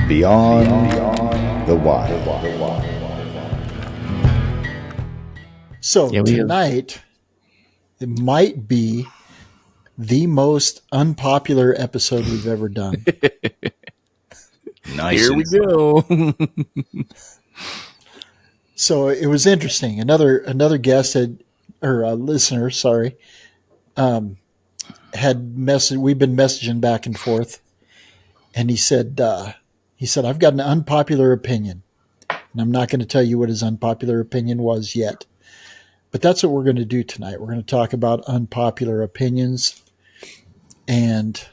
Beyond the Wild. So tonight, it might be the most unpopular episode we've ever done. Nice. Here we go. So it was interesting. Another guest or a listener, had messaged. We've been messaging back and forth, and he said, I've got an unpopular opinion, and I'm not going to tell you what his unpopular opinion was yet, but that's what we're going to do tonight. We're going to talk about unpopular opinions, and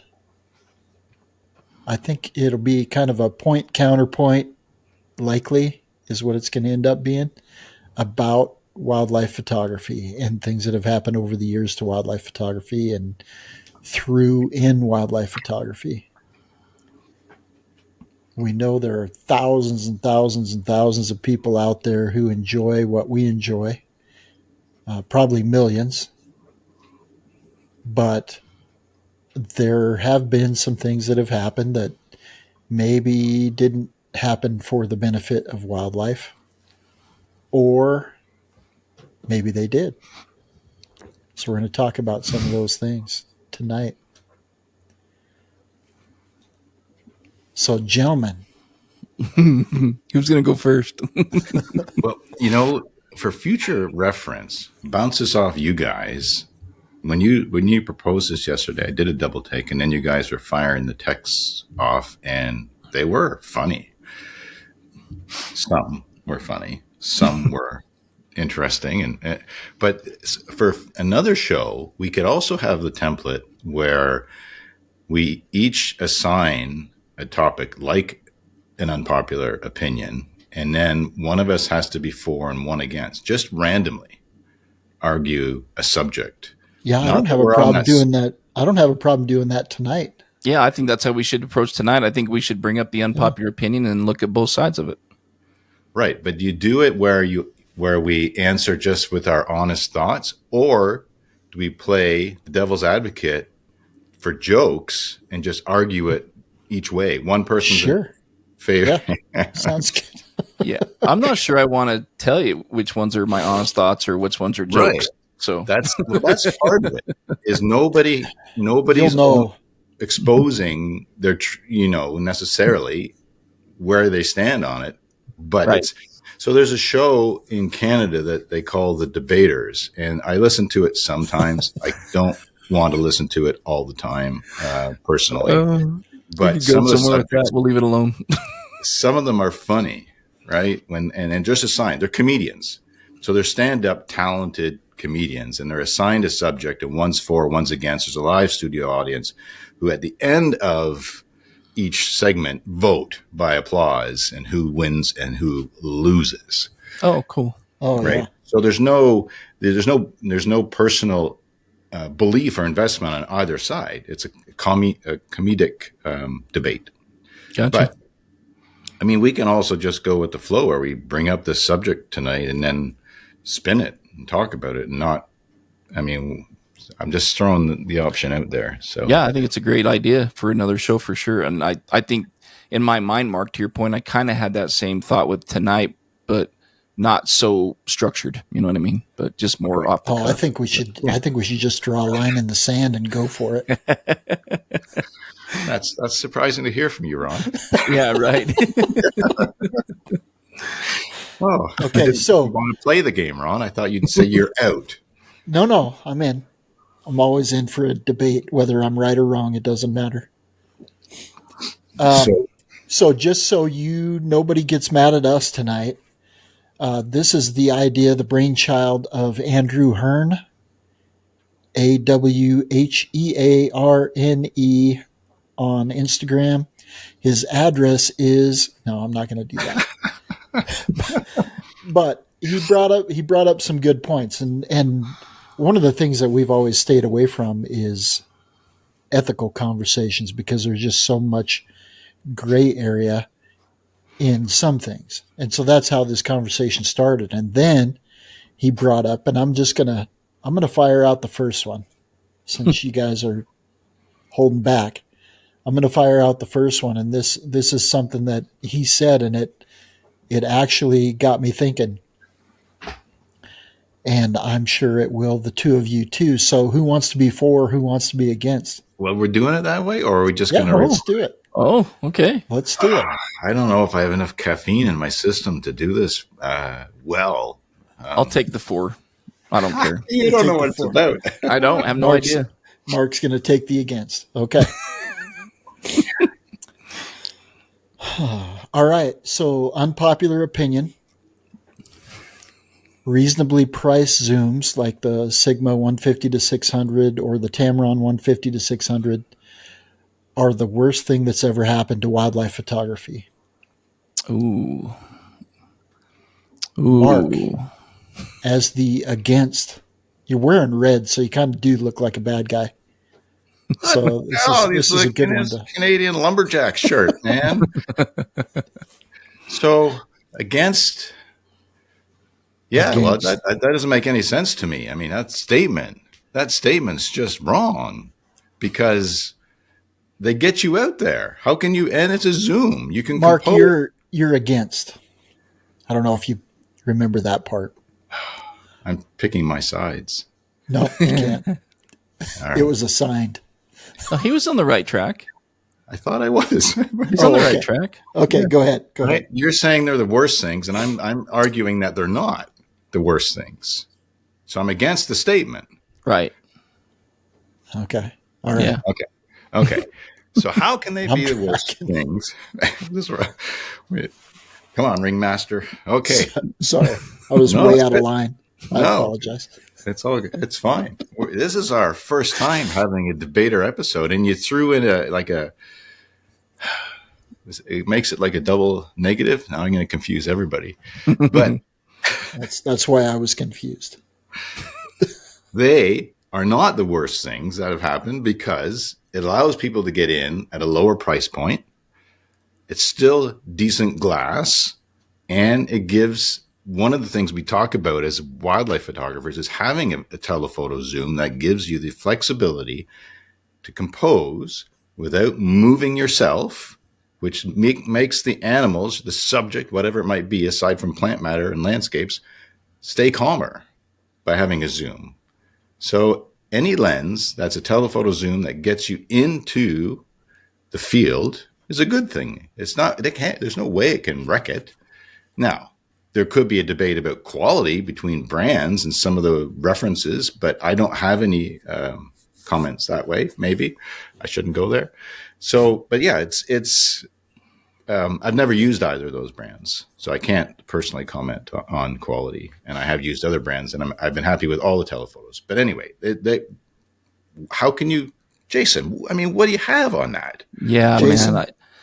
I think it'll be kind of a point-counterpoint, likely is what it's going to end up being, about wildlife photography and things that have happened over the years to wildlife photography and through in wildlife photography. We know there are thousands and thousands and thousands of people out there who enjoy what we enjoy, probably millions, but there have been some things that have happened that maybe didn't happen for the benefit of wildlife, or maybe they did. So we're going to talk about some of those things tonight. So, gentlemen. Who's going to go first? Well, for future reference, bounces off you guys. When you proposed this yesterday, I did a double take, and then you guys were firing the texts off, and they were funny. Some were funny. Some were interesting. But for another show, we could also have the template where we each assign a topic like an unpopular opinion, and then one of us has to be for and one against, just randomly argue a subject. Yeah, I don't have a problem doing that. I don't have a problem doing that tonight. Yeah, I think that's how we should approach tonight. I think we should bring up the unpopular opinion and look at both sides of it. Right, but you do it where we answer just with our honest thoughts, or do we play the devil's advocate for jokes and just argue it each way? One person's favorite. Yeah, sounds good. Yeah, I'm not sure I want to tell you which ones are my honest thoughts or which ones are jokes. Right. So that's part of it. Is nobody's exposing their necessarily where they stand on it, but So there's a show in Canada that they call The Debaters, and I listen to it sometimes. I don't want to listen to it all the time, personally. But some of the subjects, we'll leave it alone. Some of them are funny, right? And just assigned, they're comedians, so they're stand-up talented comedians, and they're assigned a subject, and one's for, one's against. There's a live studio audience who, at the end of each segment, vote by applause and who wins and who loses. Oh, cool. Oh, right. Yeah. So there's no personal belief or investment on either side. It's a comedic debate. Gotcha. But I mean, we can also just go with the flow where we bring up this subject tonight and then spin it and talk about it, and not. I mean, I'm just throwing the option out there. So yeah, I think it's a great idea for another show for sure. And I think in my mind, Mark, to your point, I kind of had that same thought with tonight, but not so structured. You know what I mean? But just more off the cuff. I think we should just draw a line in the sand and go for it. That's surprising to hear from you, Ron. Yeah, right. Oh, okay. So you want to play the game, Ron? I thought you'd say you're out. No, I'm in. I'm always in for a debate, whether I'm right or wrong. It doesn't matter. So just so nobody gets mad at us tonight, this is the idea, the brainchild of Andrew Hearn, AWHEARNE on Instagram. His address is, no, I'm not going to do that. But he brought up some good points, and one of the things that we've always stayed away from is ethical conversations, because there's just so much gray area in some things. And so that's how this conversation started. And then he brought up, and I'm going to fire out the first one since you guys are holding back. I'm going to fire out the first one, and this is something that he said, and it actually got me thinking. And I'm sure it will the two of you too. So who wants to be for? Who wants to be against? Well, we're doing it that way, or are we just going to? Let's do it. Oh, okay. Let's do it. I don't know if I have enough caffeine in my system to do this well. I'll take the 4. I don't care. You don't know what it's about. I don't have no idea. Mark's going to take the against. Okay. All right. So unpopular opinion. Reasonably priced zooms like the Sigma 150 to 600 or the Tamron 150 to 600 are the worst thing that's ever happened to wildlife photography. Ooh. Mark, as the against, you're wearing red, so you kind of do look like a bad guy. So this is a good one. Canadian lumberjack shirt, man. So against, well, that doesn't make any sense to me. I mean, that statement's just wrong because they get you out there. How can you? And it's a zoom. You can Mark, compose. you're against. I don't know if you remember that part. I'm picking my sides. No, you can't. Right. It was assigned. Oh, he was on the right track. I thought I was. He's on the right track. Okay, go ahead. Go ahead. You're saying they're the worst things, and I'm arguing that they're not the worst things. So I'm against the statement. Right. Okay. All right. Yeah. Okay. So how can they be the worst things? Come on, ringmaster. Okay. Sorry, I was way out of line. I apologize. It's fine. This is our first time having a debater episode, and you threw in it makes it like a double negative. Now I'm going to confuse everybody, but that's why I was confused. They are not the worst things that have happened because it allows people to get in at a lower price point. It's still decent glass, and it gives. One of the things we talk about as wildlife photographers is having a telephoto zoom that gives you the flexibility to compose without moving yourself, which makes the animals, the subject, whatever it might be, aside from plant matter and landscapes, stay calmer by having a zoom. So any lens that's a telephoto zoom that gets you into the field is a good thing. There's no way it can wreck it. Now, there could be a debate about quality between brands and some of the references, but I don't have any comments that way. Maybe I shouldn't go there. So, but yeah, it's I've never used either of those brands, so I can't personally comment on quality. And I have used other brands, and I've been happy with all the telephotos. But anyway, how can you, Jason? I mean, what do you have on that? Yeah,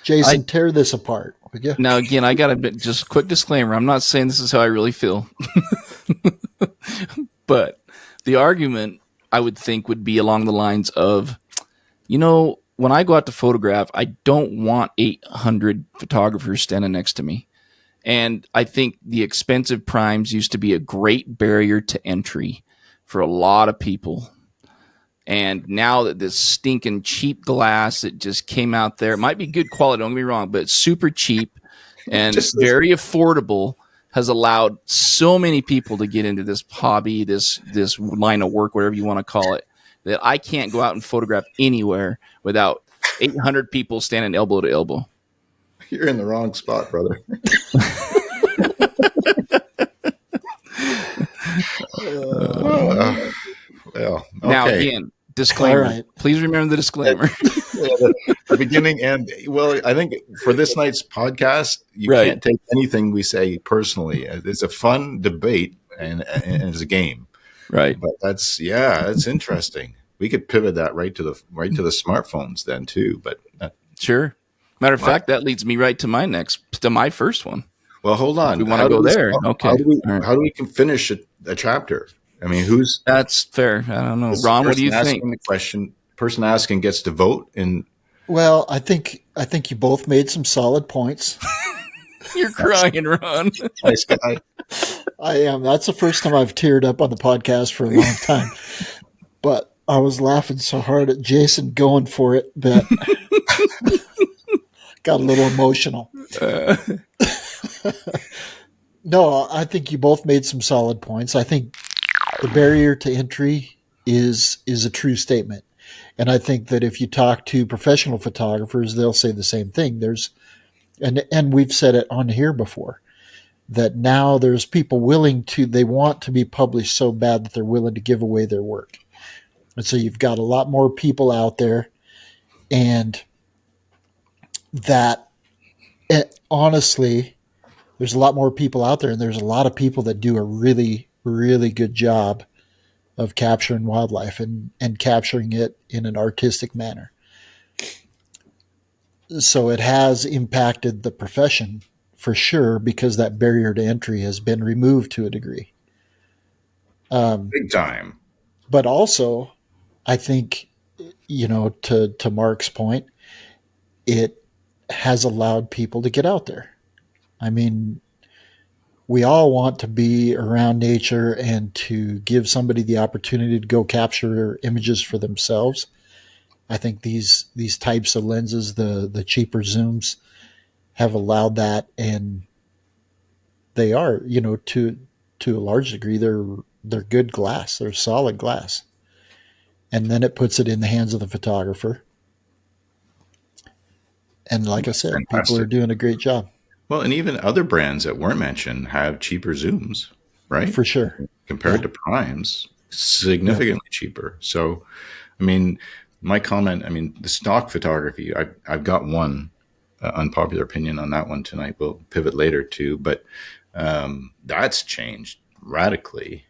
Jason, tear this apart. Yeah. Now, again, I got to just quick disclaimer. I'm not saying this is how I really feel, but the argument I would think would be along the lines of, when I go out to photograph, I don't want 800 photographers standing next to me. And I think the expensive primes used to be a great barrier to entry for a lot of people. And now that this stinking cheap glass that just came out there, it might be good quality, don't get me wrong, but it's super cheap and very affordable, has allowed so many people to get into this hobby, this line of work, whatever you want to call it, that I can't go out and photograph anywhere without 800 people standing elbow to elbow. You're in the wrong spot, brother. Well, okay. Now, again, disclaimer. Right. Please remember the disclaimer. The beginning, and I think for this night's podcast, you can't take anything we say personally. It's a fun debate, and it's a game, right? But that's interesting. We could pivot that right to the smartphones then too. But sure. Matter of fact, that leads me right to my first one. Well, hold on. We want to go there. Okay. How do we finish a chapter? I mean, that's fair. I don't know. Ron, what do you think? The person asking gets to vote. Well, I think you both made some solid points. You're crying, Ron. I am. That's the first time I've teared up on the podcast for a long time. But I was laughing so hard at Jason going for it that Got a little emotional. No, I think you both made some solid points. I think the barrier to entry is a true statement. And I think that if you talk to professional photographers, they'll say the same thing. And we've said it on here before, that now there's people they want to be published so bad that they're willing to give away their work. And so you've got a lot more people out there, and that honestly, there's a lot more people out there, and there's a lot of people that do a really, really good job of capturing wildlife and capturing it in an artistic manner. So it has impacted the profession for sure, because that barrier to entry has been removed to a degree. Big time. But also, I think, to Mark's point, it has allowed people to get out there. I mean, we all want to be around nature and to give somebody the opportunity to go capture images for themselves. I think these types of lenses, the cheaper zooms, have allowed that, and they are, to a large degree, they're good glass, they're solid glass, and then it puts it in the hands of the photographer. And like I said, Fantastic. people are doing a great job. Well, and even other brands that weren't mentioned have cheaper zooms, right? For sure. Compared to primes, significantly cheaper. So, I mean, my comment, the stock photography, I've got one unpopular opinion on that one tonight. We'll pivot later too, but that's changed radically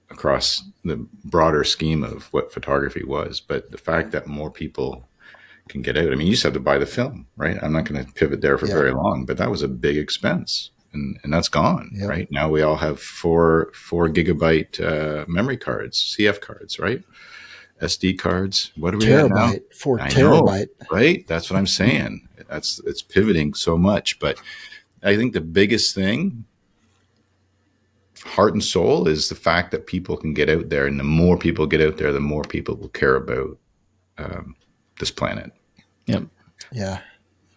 across the broader scheme of what photography was. But the fact that more people can get out. You just have to buy the film, right? I'm not going to pivot there for very long, but that was a big expense, and that's gone, right? Now we all have 4 gigabyte memory cards, CF cards, right? SD cards. What are we at now? 4 terabyte, right? That's what I'm saying. It's pivoting so much, but I think the biggest thing, heart and soul, is the fact that people can get out there, and the more people get out there, the more people will care about this planet. Yep. Yeah.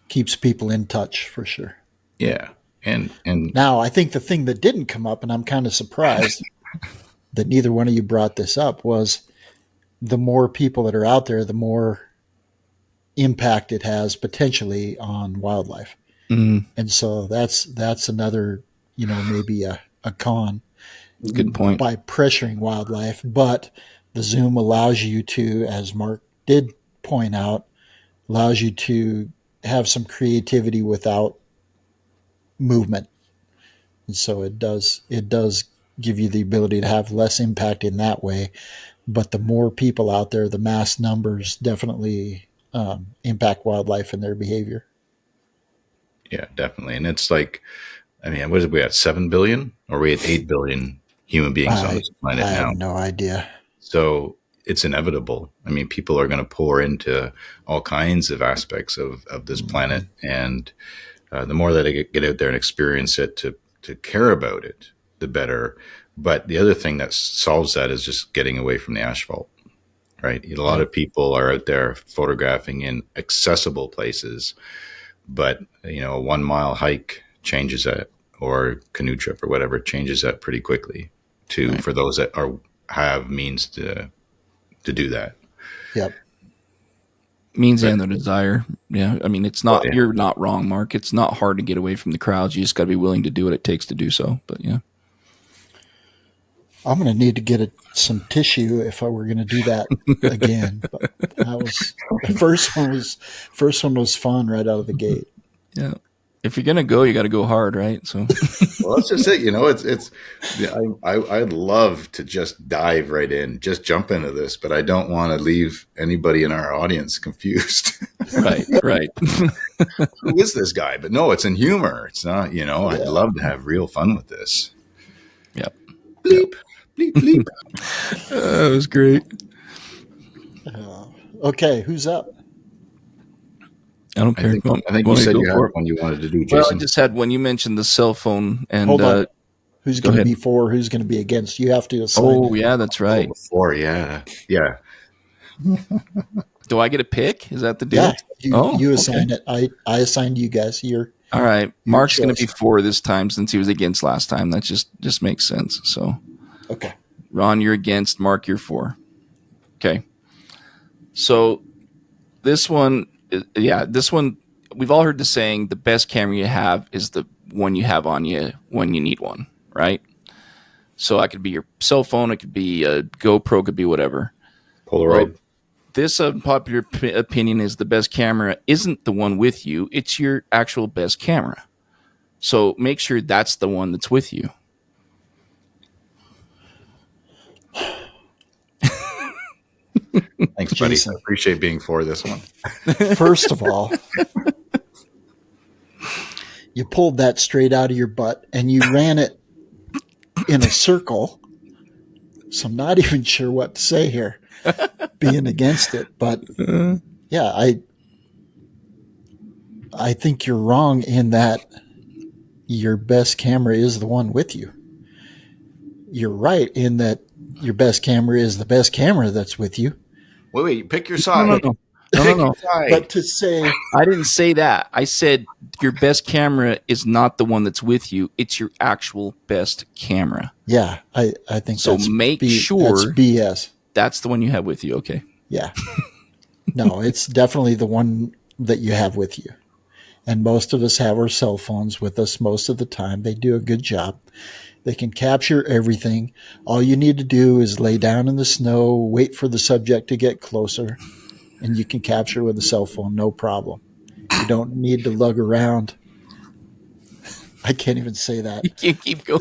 Keeps people in touch for sure. Yeah. And now I think the thing that didn't come up, and I'm kind of surprised that neither one of you brought this up, was the more people that are out there, the more impact it has potentially on wildlife. Mm-hmm. And so that's another, maybe a con. Good point. By pressuring wildlife, but the zoom allows you to, as Mark did point out, allows you to have some creativity without movement. And so it does give you the ability to have less impact in that way. But the more people out there, the mass numbers definitely impact wildlife and their behavior. Yeah, definitely. And it's like, what is we at, 7 billion? Or are we at 8 billion human beings on this planet now? I have no idea. So it's inevitable. People are going to pour into all kinds of aspects of this planet. And the more that I get out there and experience it, to care about it, the better. But the other thing that solves that is just getting away from the asphalt, right? A lot of people are out there photographing in accessible places, but a 1 mile hike changes that, or canoe trip or whatever changes that pretty quickly for those that have means to do that. Yep. Means and the desire. Yeah. It's not, you're not wrong, Mark. It's not hard to get away from the crowds. You just got to be willing to do what it takes to do so. But yeah. I'm going to need to get some tissue if I were going to do that again. But the first one was fun right out of the gate. Yeah. If you're going to go, you got to go hard, right? So, well, that's just it. I'd love to just dive right in, just jump into this, but I don't want to leave anybody in our audience confused. Right. Who is this guy? But no, it's in humor. It's not, I'd love to have real fun with this. Yep. Bleep, bleep, bleep. That was great. Okay, who's up? I don't care. I think you said you had one you wanted to do, Jason. Well, I just had when you mentioned the cell phone and hold on. Who's going to be for? Who's going to be against? You have to assign. Oh, yeah, that's right. Yeah. Do I get a pick? Is that the deal? Yeah, You assign it. I assigned you guys. All right. Mark's going to choice. be 4 this time since he was against last time. That just makes sense. So, Okay. Ron, you're against. Mark, you're 4. Okay. So this one, we've all heard the saying, the best camera you have is the one you have on you when you need one, right? So that could be your cell phone. It could be a GoPro, could be whatever. Polaroid. Well, this unpopular opinion is the best camera isn't the one with you. It's your actual best camera. So make sure that's the one that's with you. Thanks, buddy. Jason. I appreciate being for this one. First of all, you pulled that straight out of your butt and you ran it in a circle. So I'm not even sure what to say here, being against it. But yeah, I think you're wrong in that your best camera is the one with you. You're right in that your best camera is the best camera that's with you. Wait, pick your side. No. Pick your side. But to say, I didn't say that. I said your best camera is not the one that's with you. It's your actual best camera. yeah, I think So that's make that's sure BS. that's the one you have with you. Okay. Yeah. No, it's definitely the one that you have with you. And most of us have our cell phones with us most of the time. They do a good job. They can capture everything. All you need to do is lay down in the snow, wait for the subject to get closer, and you can capture with a cell phone, no problem. You don't need to lug around. I can't even say that. You can't keep going.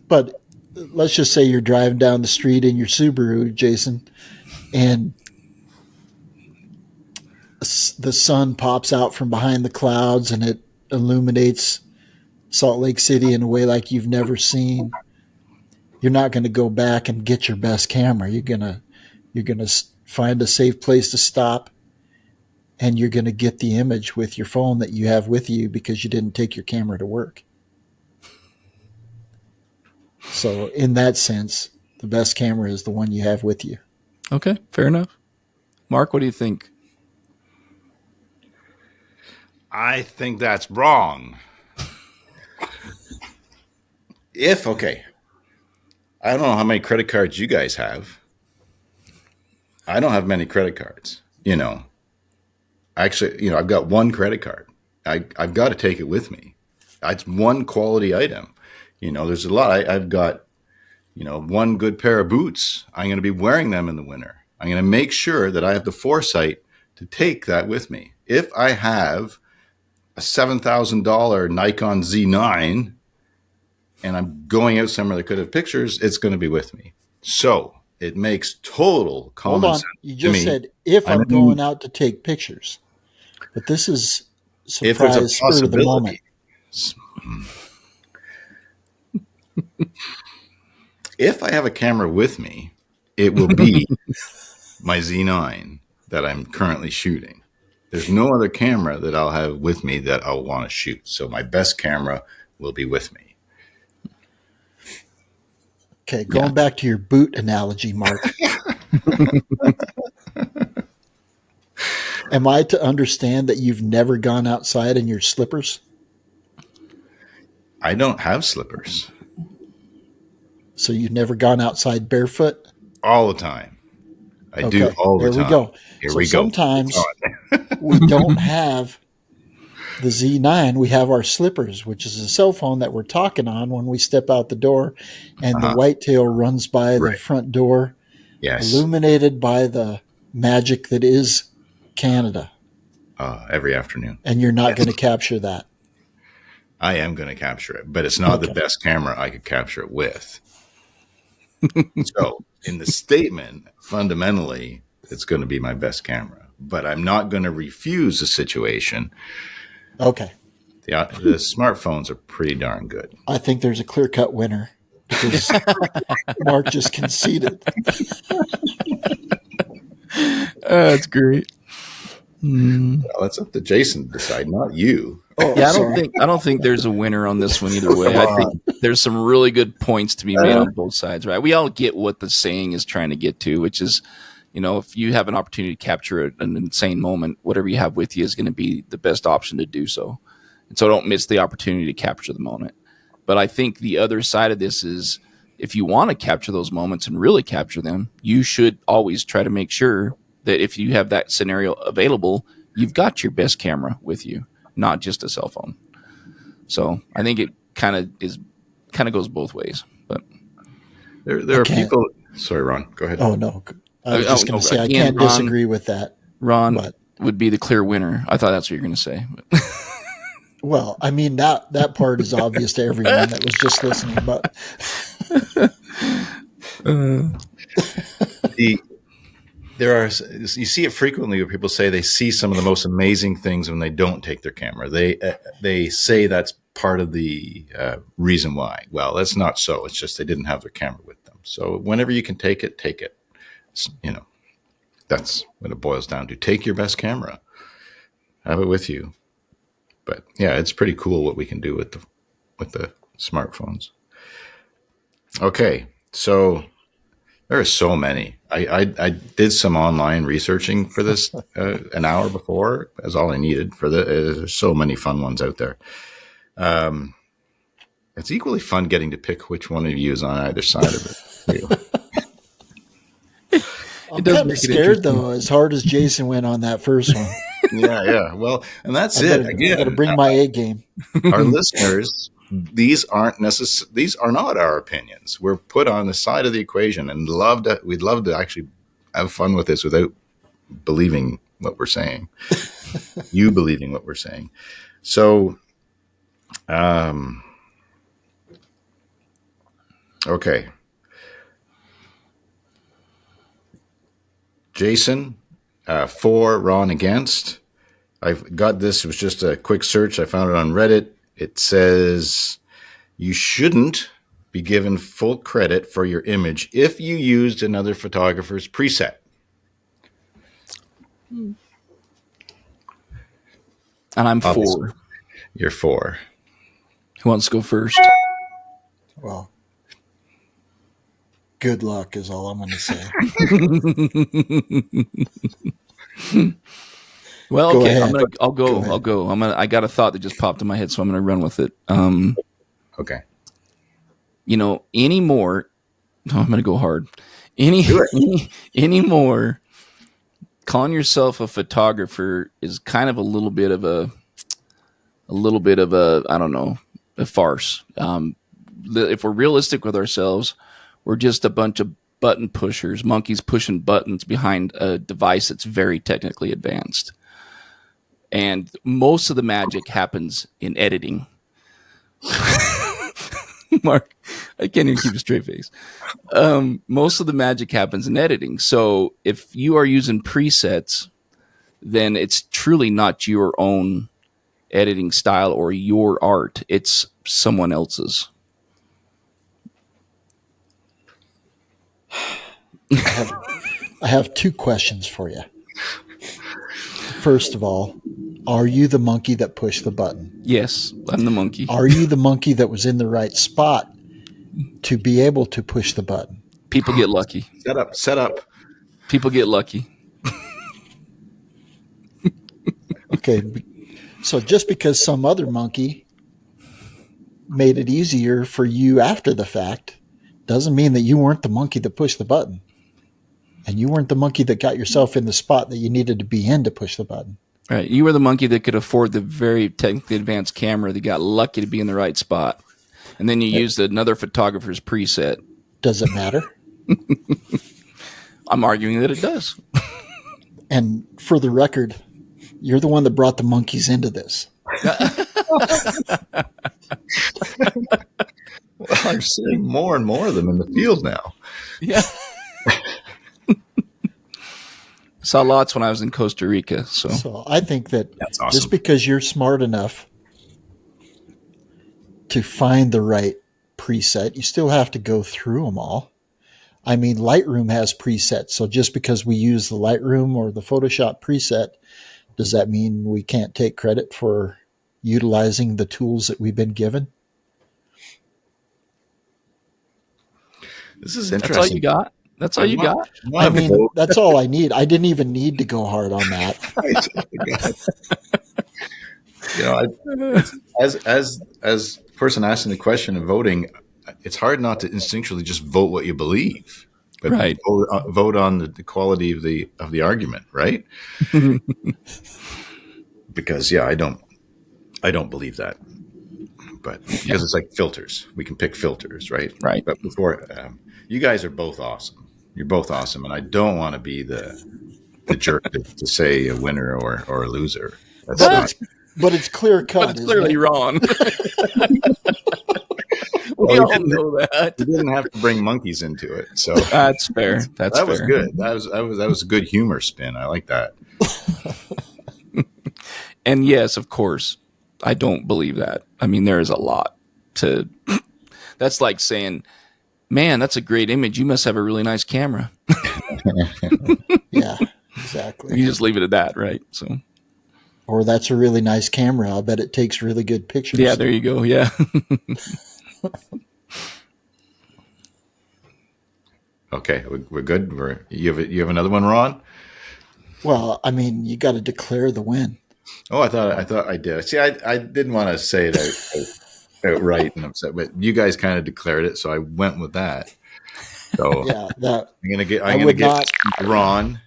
But let's just say you're driving down the street in your Subaru, Jason, and the sun pops out from behind the clouds and it illuminates Salt Lake City in a way like you've never seen. You're not going to go back and get your best camera. You're going to find a safe place to stop, and you're going to get the image with your phone that you have with you because you didn't take your camera to work. So in that sense, the best camera is the one you have with you. Okay, fair enough. Mark, what do you think? I think that's wrong. I don't know how many credit cards you guys have. I don't have many credit cards, Actually, I've got one credit card. I've got to take it with me. It's one quality item. There's a lot. I've got, one good pair of boots. I'm going to be wearing them in the winter. I'm going to make sure that I have the foresight to take that with me. If I have a $7,000 Nikon Z9 and I'm going out somewhere that could have pictures, it's going to be with me. So it makes total common Hold on. sense. You just said, if I'm going out to take pictures. But this is If there's a surprise, spur of the moment. If I have a camera with me, it will be my Z9 that I'm currently shooting. There's no other camera that I'll have with me that I'll want to shoot. So my best camera will be with me. Okay, going back to your boot analogy, Mark. Am I to understand that you've never gone outside in your slippers? I don't have slippers. So you've never gone outside barefoot? All the time. I do all the time. There we go. Here so we go. Sometimes we don't have the Z9. We have our slippers, which is a cell phone that we're talking on when we step out the door, and the whitetail runs by the front door, illuminated by the magic that is Canada. Every afternoon. And you're not going to capture that. I am going to capture it, but it's not the best camera I could capture it with. So in the statement, fundamentally, it's going to be my best camera, but I'm not going to refuse the situation. Okay. The smartphones are pretty darn good. I think there's a clear-cut winner because Mark just conceded. That's great. Well, that's up to Jason to decide, not you. Yeah, I don't think there's a winner on this one either way. I think there's some really good points to be made on both sides, right? We all get what the saying is trying to get to, which is, if you have an opportunity to capture an insane moment, whatever you have with you is going to be the best option to do so. And so don't miss the opportunity to capture the moment. But I think the other side of this is, if you want to capture those moments and really capture them, you should always try to make sure that if you have that scenario available, you've got your best camera with you, not just a cell phone. So I think it kind of goes both ways. But there are people. Sorry, Ron, go ahead. Oh no, I was just going to say I can't Ron, disagree with that. Ron would be the clear winner. I thought that's what you were going to say. Well, I mean that part is obvious to everyone that was just listening, but you see it frequently where people say they see some of the most amazing things when they don't take their camera. They say that's part of the reason why. Well, that's not so. It's just they didn't have their camera with them. So whenever you can take it, take it. That's what it boils down to. Take your best camera, have it with you. But yeah, it's pretty cool what we can do with the smartphones. Okay, so there are so many. I did some online researching for this an hour before. That's all I needed for there's so many fun ones out there. It's equally fun getting to pick which one of you is on either side of it. I'm kind of scared though, as hard as Jason went on that first one. Yeah. Well, and that's it. Again, I got to bring my A game. Our listeners, these are not our opinions. We're put on the side of the equation, and we'd love to actually have fun with this without believing what we're saying. You believing what we're saying. So, okay. Jason, for, Ron against. I've got this. It was just a quick search. I found it on Reddit. It says you shouldn't be given full credit for your image if you used another photographer's preset. And I'm Obviously. 4. You're 4. Who wants to go first? Well, good luck is all I'm going to say. Well, okay, I'll go. I'll go. I got a thought that just popped in my head, so I'm going to run with it. Okay. Anymore. No, I'm going to go hard. Anymore, calling yourself a photographer is kind of a little bit of a I don't know, a farce. If we're realistic with ourselves, we're just a bunch of button pushers, monkeys pushing buttons behind a device that's very technically advanced. And most of the magic happens in editing. Mark, I can't even keep a straight face. Most of the magic happens in editing. So if you are using presets, then it's truly not your own editing style or your art. It's someone else's. I have 2 questions for you. First of all, are you the monkey that pushed the button? Yes, I'm the monkey. Are you the monkey that was in the right spot to be able to push the button? People get lucky. Set up. People get lucky. Okay, so just because some other monkey made it easier for you after the fact doesn't mean that you weren't the monkey that pushed the button. And you weren't the monkey that got yourself in the spot that you needed to be in to push the button. Right. You were the monkey that could afford the very technically advanced camera that got lucky to be in the right spot. And then you used another photographer's preset. Does it matter? I'm arguing that it does. And for the record, you're the one that brought the monkeys into this. Well, I'm seeing more and more of them in the field now. Yeah. Saw lots when I was in Costa Rica. So I think that That's awesome. just because you're smart enough to find the right preset, you still have to go through them all. I mean, Lightroom has presets. So just because we use the Lightroom or the Photoshop preset, does that mean we can't take credit for utilizing the tools that we've been given? This is interesting. that's all you got? That's all you got? I mean, that's all I need. I didn't even need to go hard on that. As the person asking the question and voting, it's hard not to instinctually just vote what you believe, but Right. vote on the quality of the argument, right? Because I don't believe that, but because it's like filters, we can pick filters, right? Right. But before, you guys are both awesome. You're both awesome, and I don't want to be the jerk to say a winner or a loser. But it's clear cut. But it's clearly wrong. We all know that. You didn't have to bring monkeys into it, so that's fair. That was good. That was a good humor spin. I like that. And yes, of course, I don't believe that. I mean, there is a lot to. That's like saying, "Man, that's a great image. You must have a really nice camera." Yeah, exactly. You just leave it at that, right? So. Or that's a really nice camera. I bet it takes really good pictures. Yeah, there you go. Yeah. Okay, we're good. You have another one, Ron? Well, I mean, you got to declare the win. Oh, I thought I did. See, I didn't want to say it outright and upset, but you guys kind of declared it, so I went with that. So yeah, I'm gonna get Ron.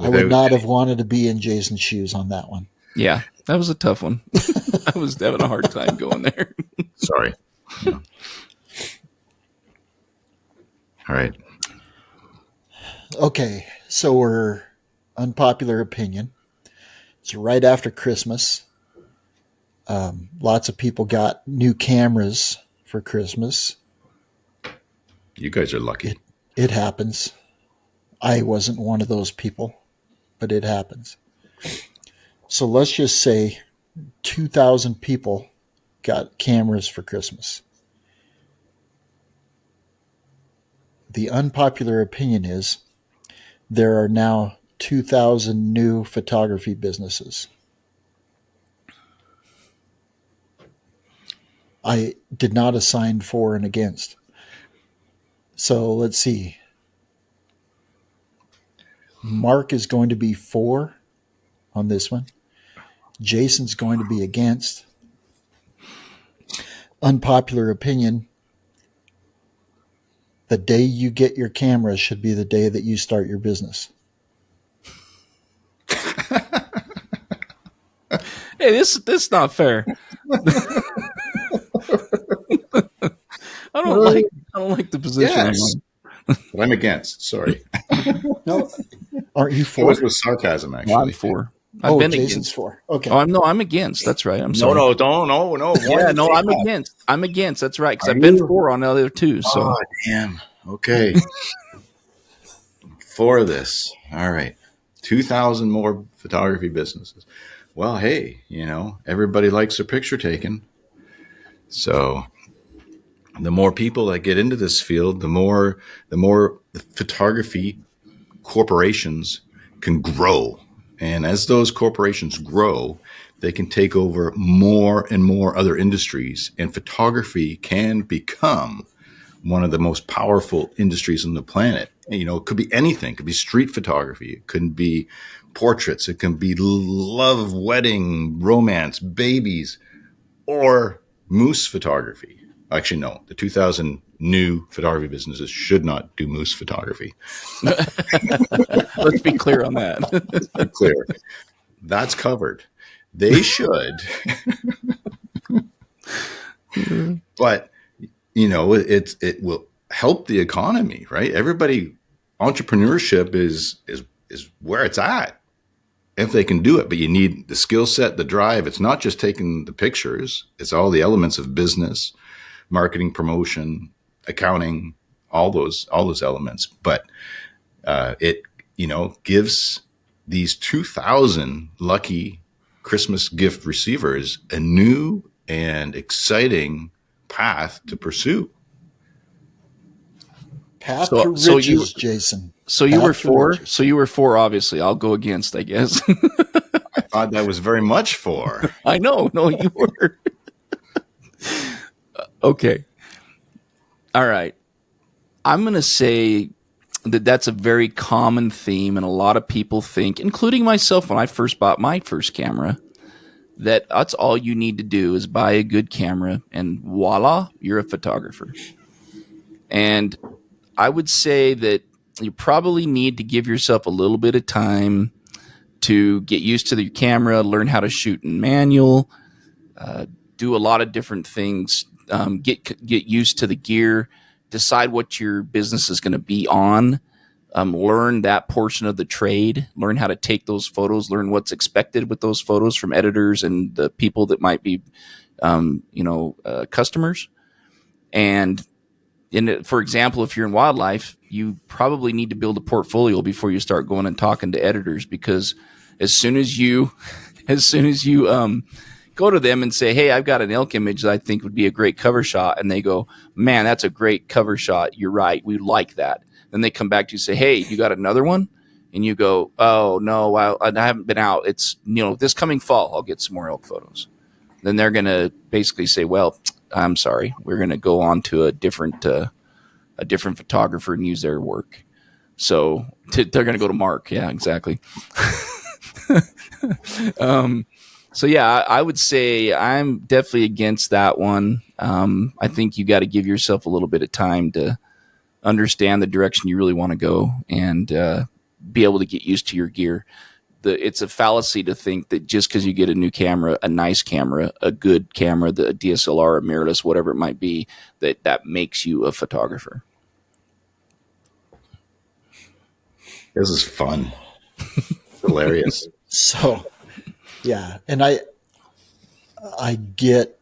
I would not have wanted to be in Jason's shoes on that one. Yeah, that was a tough one. I was having a hard time going there. Sorry. Yeah. All right. Okay, so we're unpopular opinion. It's right after Christmas. Lots of people got new cameras for Christmas. You guys are lucky. It happens. I wasn't one of those people, but it happens. So let's just say 2,000 people got cameras for Christmas. The unpopular opinion is there are now 2,000 new photography businesses. I did not assign for and against. So let's see. Mark is going to be for on this one. Jason's going to be against. Unpopular opinion. The day you get your camera should be the day that you start your business. Hey, this is not fair. I don't like the position. Yes. But I'm against. Sorry. No, aren't you for? It was sarcasm, actually. No, I'm for. I've been Jason's against. for. Okay. I'm against. That's right. I'm sorry. No. Yeah, no, I'm against. I'm against. That's right. Because I've been for on the other two. So. Oh, damn. Okay. For this. All right. 2,000 more photography businesses. Well, hey, everybody likes their picture taken. So the more people that get into this field, the more the photography corporations can grow. And as those corporations grow, they can take over more and more other industries. And photography can become one of the most powerful industries on the planet. It could be anything. It could be street photography. It could be portraits. It can be love, wedding, romance, babies, or moose photography. Actually, no. The 2,000 new photography businesses should not do moose photography. Let's be clear on that. Let's be clear. That's covered. They should. But, it will help the economy, right? Entrepreneurship is where it's at. If they can do it, but you need the skill set, the drive. It's not just taking the pictures. It's all the elements of business, marketing, promotion, accounting, all those elements. But it gives these 2,000 lucky Christmas gift receivers a new and exciting path to pursue. Path to riches, Jason. So you were for. So you were for. Obviously, I'll go against, I guess. I thought that was very much for. I know. No, you were. Okay. All right. I'm going to say that's a very common theme, and a lot of people think, including myself when I first bought my first camera, that that's all you need to do is buy a good camera and voila, you're a photographer. And I would say that you probably need to give yourself a little bit of time to get used to your camera, learn how to shoot in manual, do a lot of different things, get used to the gear, decide what your business is going to be on, learn that portion of the trade, learn how to take those photos, learn what's expected with those photos from editors and the people that might be, customers. And for example, if you're in wildlife, you probably need to build a portfolio before you start going and talking to editors, because as soon as you go to them and say, hey, I've got an elk image that I think would be a great cover shot, and they go, man, that's a great cover shot, you're right, we like that. Then they come back to you and say, hey, you got another one? And you go, oh, no, I haven't been out. It's, this coming fall, I'll get some more elk photos. Then they're going to basically say, well, I'm sorry, we're going to go on to a different photographer and use their work. So they're going to go to Mark. Yeah, exactly. So yeah, I would say I'm definitely against that one. I think you got to give yourself a little bit of time to understand the direction you really want to go and be able to get used to your gear. It's a fallacy to think that just because you get a new camera, a nice camera, a good camera, the DSLR, a mirrorless, whatever it might be, that makes you a photographer. This is fun. Hilarious. So, yeah. And I get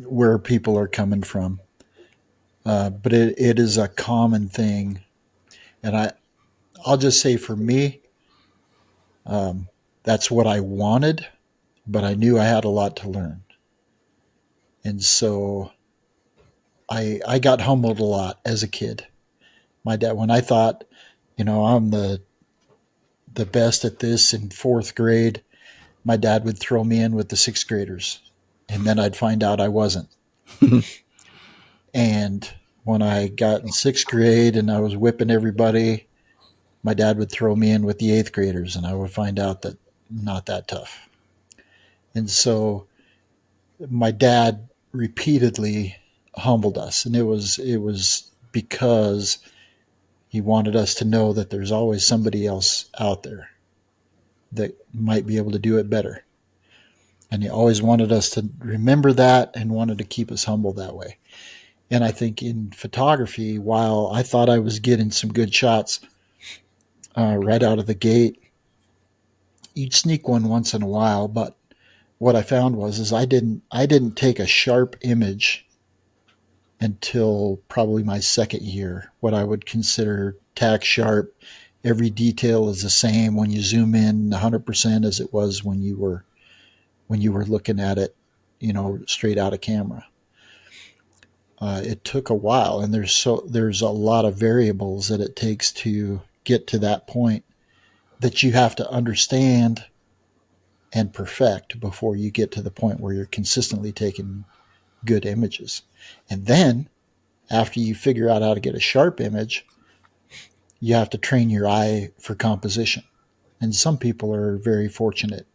where people are coming from. But it is a common thing. And I'll just say for me, that's what I wanted, but I knew I had a lot to learn. And so I got humbled a lot as a kid. My dad, when I thought, I'm the best at this in fourth grade, my dad would throw me in with the sixth graders, and then I'd find out I wasn't. And when I got in sixth grade and I was whipping everybody, my dad would throw me in with the eighth graders, and I would find out that I'm not that tough. And so my dad repeatedly humbled us, and it was because he wanted us to know that there's always somebody else out there that might be able to do it better. And he always wanted us to remember that and wanted to keep us humble that way. And I think in photography, while I thought I was getting some good shots right out of the gate, you'd sneak one once in a while. But what I found is I didn't take a sharp image until probably my second year, what I would consider tack sharp. Every detail is the same when you zoom in 100% as it was when you were looking at it, straight out of camera. It took a while, and there's a lot of variables that it takes to get to that point that you have to understand and perfect before you get to the point where you're consistently taking good images. And then after you figure out how to get a sharp image, you have to train your eye for composition. And some people are very fortunate.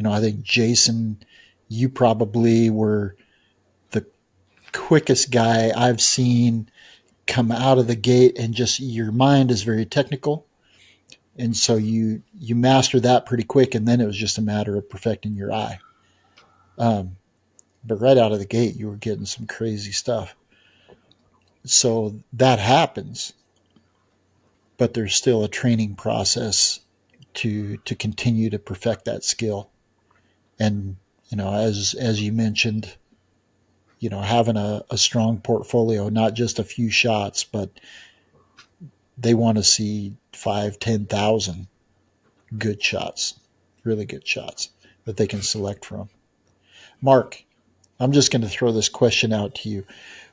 I think, Jason, you probably were the quickest guy I've seen come out of the gate, and just your mind is very technical. And so you master that pretty quick, and then it was just a matter of perfecting your eye. But right out of the gate, you were getting some crazy stuff. So that happens, but there's still a training process to continue to perfect that skill. And, as you mentioned, having a strong portfolio, not just a few shots, but they want to see 5,000, 10,000 good shots, really good shots that they can select from. Mark, I'm just going to throw this question out to you.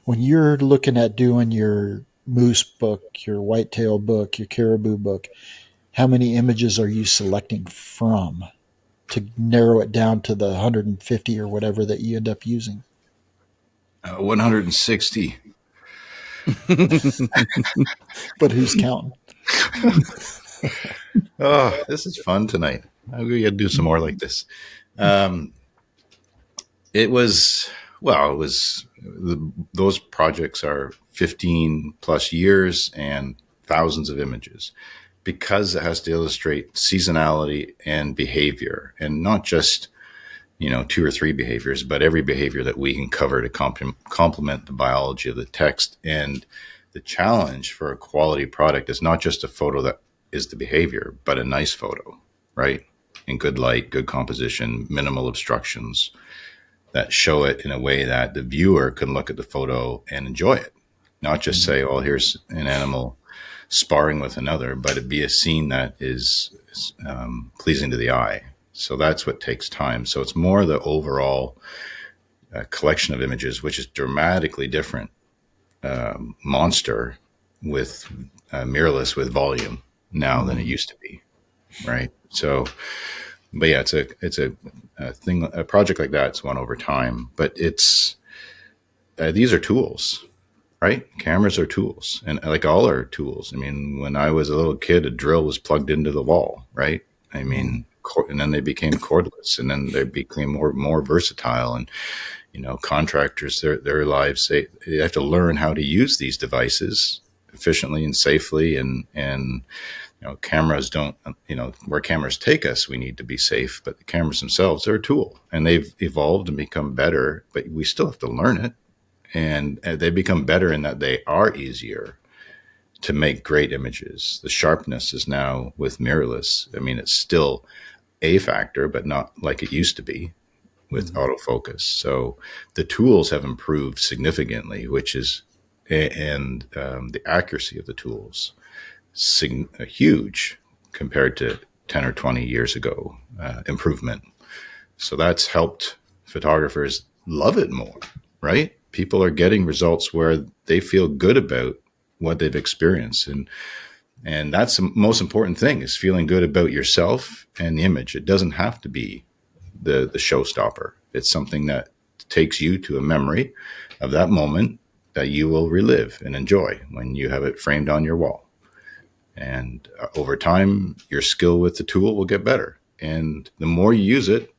When you're looking at doing your moose book, your whitetail book, your caribou book, how many images are you selecting from to narrow it down to the 150 or whatever that you end up using? 160. But who's counting? Oh, this is fun tonight. We got to do some more like this. It was, well, it was, those projects are 15 plus years and thousands of images, because it has to illustrate seasonality and behavior, and not just, 2 or 3 behaviors, but every behavior that we can cover to complement the biology of the text. And the challenge for a quality product is not just a photo that is the behavior, but a nice photo, right? In good light, good composition, minimal obstructions that show it in a way that the viewer can look at the photo and enjoy it. Not just say, well, here's an animal sparring with another, but it be a scene that is pleasing to the eye. So that's what takes time. So it's more the overall collection of images, which is dramatically different monster with mirrorless with volume now than it used to be, right? So, but yeah, it's a thing. A project like that's one over time, but it's these are tools, right? Cameras are tools, and like all are tools. I mean, when I was a little kid, a drill was plugged into the wall, right? I mean, and then they became cordless, and then they became more versatile. And contractors, their lives, they have to learn how to use these devices efficiently and safely. And cameras don't, where cameras take us, we need to be safe. But the cameras themselves are a tool, and they've evolved and become better. But we still have to learn it, and they become better in that they are easier to make great images. The sharpness is now with mirrorless. I mean, it's still a factor, but not like it used to be with autofocus. So the tools have improved significantly, which is, and the accuracy of the tools, huge compared to 10 or 20 years ago, improvement. So that's helped photographers love it more, right? People are getting results where they feel good about what they've experienced. And that's the most important thing, is feeling good about yourself and the image. It doesn't have to be the showstopper. It's something that takes you to a memory of that moment that you will relive and enjoy when you have it framed on your wall. And over time, your skill with the tool will get better. And the more you use it,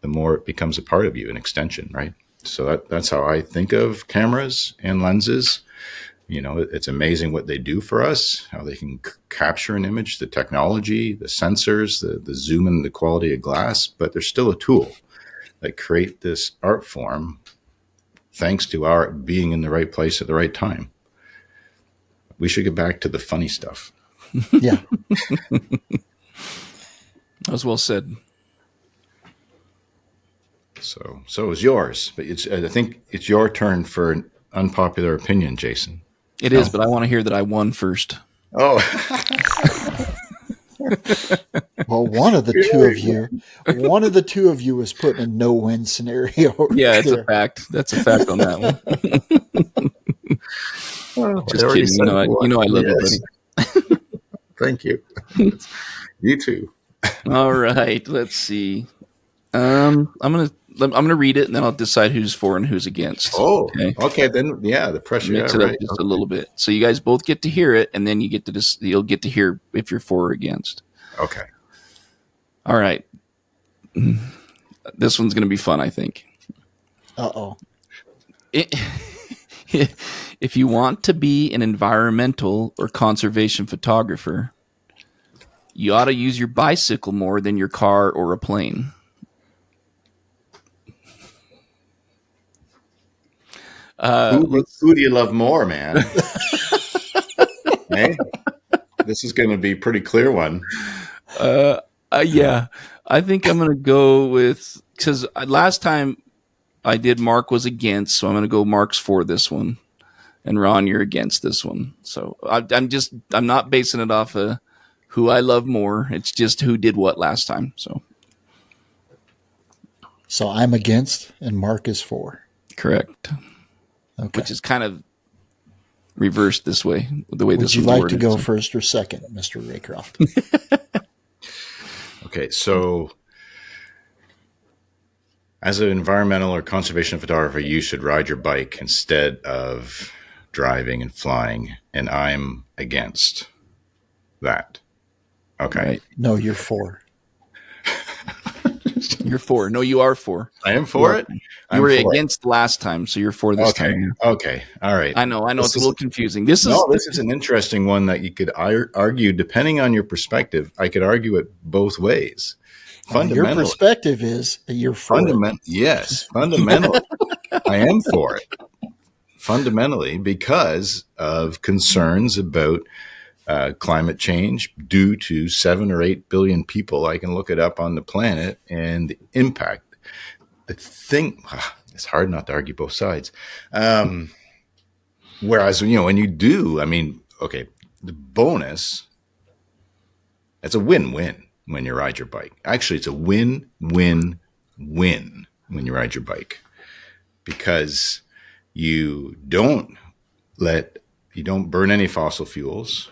the more it becomes a part of you, an extension, right? So that's how I think of cameras and lenses. It's amazing what they do for us, how they can capture an image, the technology, the sensors, the zoom in, the quality of glass, but they're still a tool that create this art form thanks to our being in the right place at the right time. We should get back to the funny stuff. Yeah. That was well said. So is yours, but I think it's your turn for an unpopular opinion, Jason. It is, but I want to hear that I won first. Oh, Well, one of the two of you was put in a no-win scenario. Yeah, it's a fact. That's a fact on that one. Just kidding. You know I love you, buddy. Thank you. You too. All right. Let's see. I'm gonna read it, and then I'll decide who's for and who's against. Oh, okay. Then, yeah, the pressure. Mix it up just a little bit, so you guys both get to hear it, and then you'll get to hear if you're for or against. Okay. All right. This one's gonna be fun, I think. Uh-oh. If you want to be an environmental or conservation photographer, you ought to use your bicycle more than your car or a plane. Who do you love more, man? Hey, this is going to be a pretty clear one. Yeah, I think I'm going to go with, because last time I did, Mark was against, so I'm going to go Mark's for this one, and Ron, you're against this one. So I'm not basing it off of who I love more. It's just who did what last time. So I'm against, and Mark is for. Correct. Okay. Which is kind of reversed this way, the way this Would you was like worded. to go first or second, Mr. Raycroft? Okay, so as an environmental or conservation photographer, you should ride your bike instead of driving and flying, and I'm against. that. Okay. Right. No, you're 4. You're 4. No, you are 4. I am for it. You were against last time, so you're 4 this time. Okay. All right. I know. This It's a little confusing. This is an interesting one that you could argue, depending on your perspective. I could argue it both ways. Your perspective is that you're for it. Yes, fundamentally, I am for it. Fundamentally, because of concerns about climate change due to 7 or 8 billion people. I can look it up on the planet and the impact. The thing, it's hard not to argue both sides. Whereas, when you do, okay, the bonus, it's a win-win when you ride your bike. Actually, it's a win-win-win when you ride your bike, because you don't burn any fossil fuels.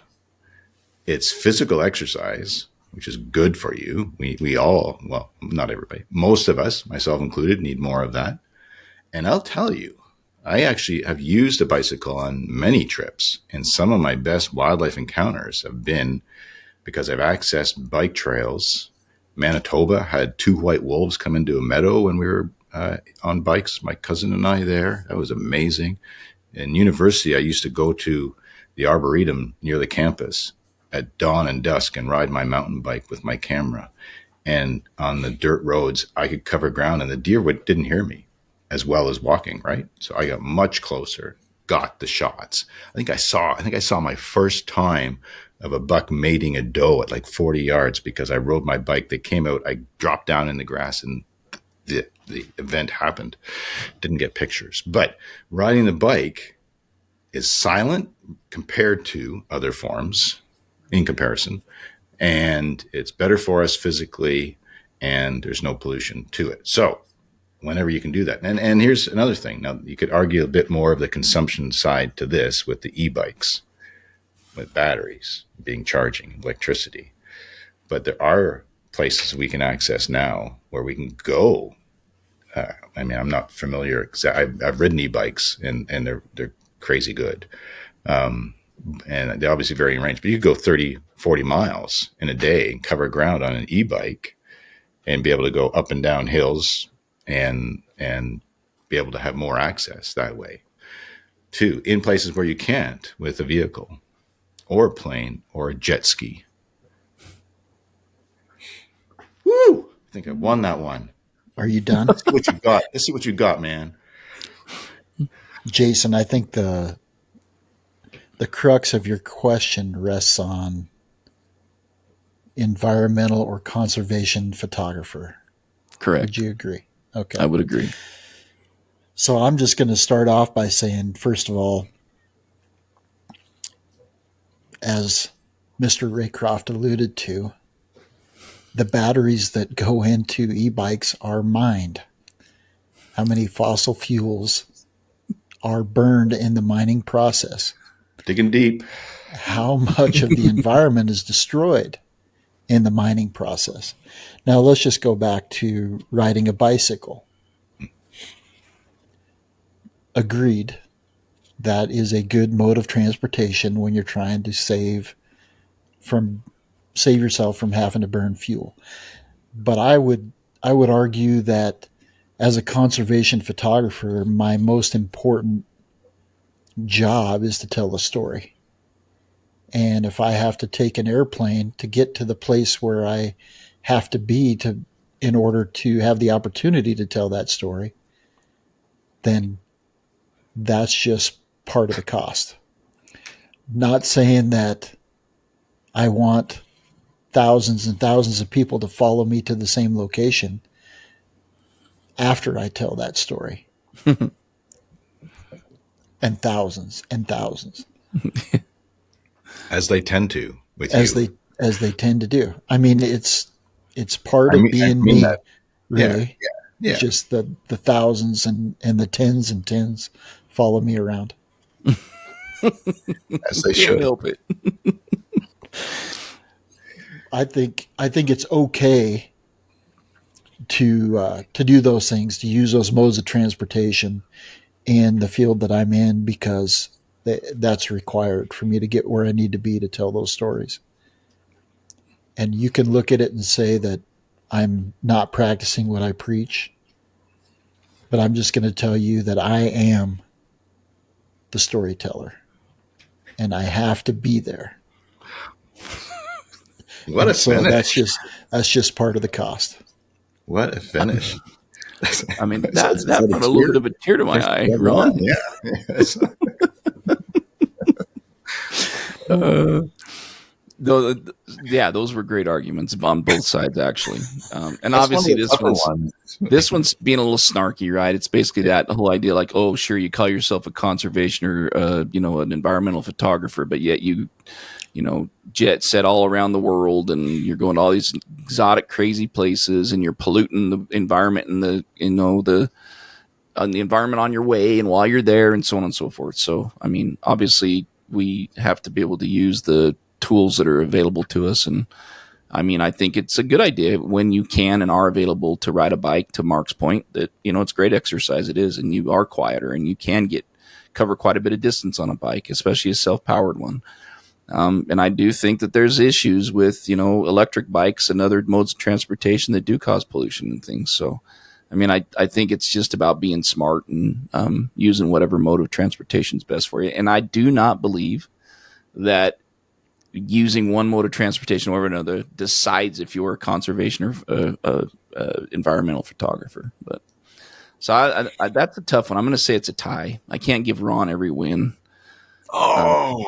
It's physical exercise, which is good for you. We all, well, not everybody, most of us, myself included, need more of that. And I'll tell you, I actually have used a bicycle on many trips, and some of my best wildlife encounters have been because I've accessed bike trails. Manitoba had 2 white wolves come into a meadow when we were on bikes, my cousin and I there. That was amazing. In university, I used to go to the Arboretum near the campus at dawn and dusk and ride my mountain bike with my camera. And on the dirt roads, I could cover ground, and the deer didn't hear me as well as walking, right? So I got much closer, got the shots. I think I saw my first time of a buck mating a doe at like 40 yards because I rode my bike. They came out, I dropped down in the grass, and the event happened. Didn't get pictures. But riding the bike is silent compared to other forms in comparison, and it's better for us physically, and there's no pollution to it. So whenever you can do that. And here's another thing. Now, you could argue a bit more of the consumption side to this with the e-bikes, with batteries being charging, electricity. But there are places we can access now where we can go. I'm not familiar. I've ridden e-bikes, and they're crazy good. And they're obviously vary in range, but you could go 30, 40 miles in a day and cover ground on an e-bike and be able to go up and down hills and be able to have more access that way too, in places where you can't with a vehicle or a plane or a jet ski. Woo! I think I won that one. Are you done? Let's see what you got. Let's see what you got, man. Jason, I think the crux of your question rests on environmental or conservation photographer. Correct. Would you agree? Okay. I would agree. So I'm just going to start off by saying, first of all, as Mr. Raycroft alluded to, the batteries that go into e-bikes are mined. How many fossil fuels are burned in the mining process? Digging deep. How much of the environment is destroyed in the mining process? Now, let's just go back to riding a bicycle. Agreed. That is a good mode of transportation when you're trying to save yourself from having to burn fuel. But I would argue that as a conservation photographer, my most important job is to tell a story. And if I have to take an airplane to get to the place where I have to be in order to have the opportunity to tell that story, then that's just part of the cost. Not saying that I want thousands and thousands of people to follow me to the same location after I tell that story. And thousands and thousands. As they tend to with you. As they tend to do. I mean, it's part of being me, that. Really. Yeah. It's just the thousands and the tens and tens follow me around. As they should. Help it. I think it's okay to do those things, to use those modes of transportation in the field that I'm in, because that's required for me to get where I need to be to tell those stories. and you can look at it and say that I'm not practicing what I preach. But I'm just going to tell you that I am the storyteller, and I have to be there. What a finish. That's just part of the cost. What a finish. I mean, that brought a little bit of a tear to my eye, Ron. Yeah. Those were great arguments on both sides, actually. And obviously, this one's being a little snarky, right? It's basically that whole idea, like, oh, sure, you call yourself a conservation or an environmental photographer, but yet you jet set all around the world, and you're going to all these exotic, crazy places, and you're polluting the environment and the environment on your way and while you're there, and so on and so forth. So, I mean, obviously, we have to be able to use the tools that are available to us. And I mean, I think it's a good idea when you can and are available to ride a bike, to Mark's point, that, it's great exercise. It is. And you are quieter, and you can cover quite a bit of distance on a bike, especially a self-powered one. And I do think that there's issues with, electric bikes and other modes of transportation that do cause pollution and things. So, I mean, I think it's just about being smart and using whatever mode of transportation is best for you. And I do not believe that using one mode of transportation over another decides if you're a conservation or environmental photographer. But so that's a tough one. I'm going to say it's a tie. I can't give Ron every win. No,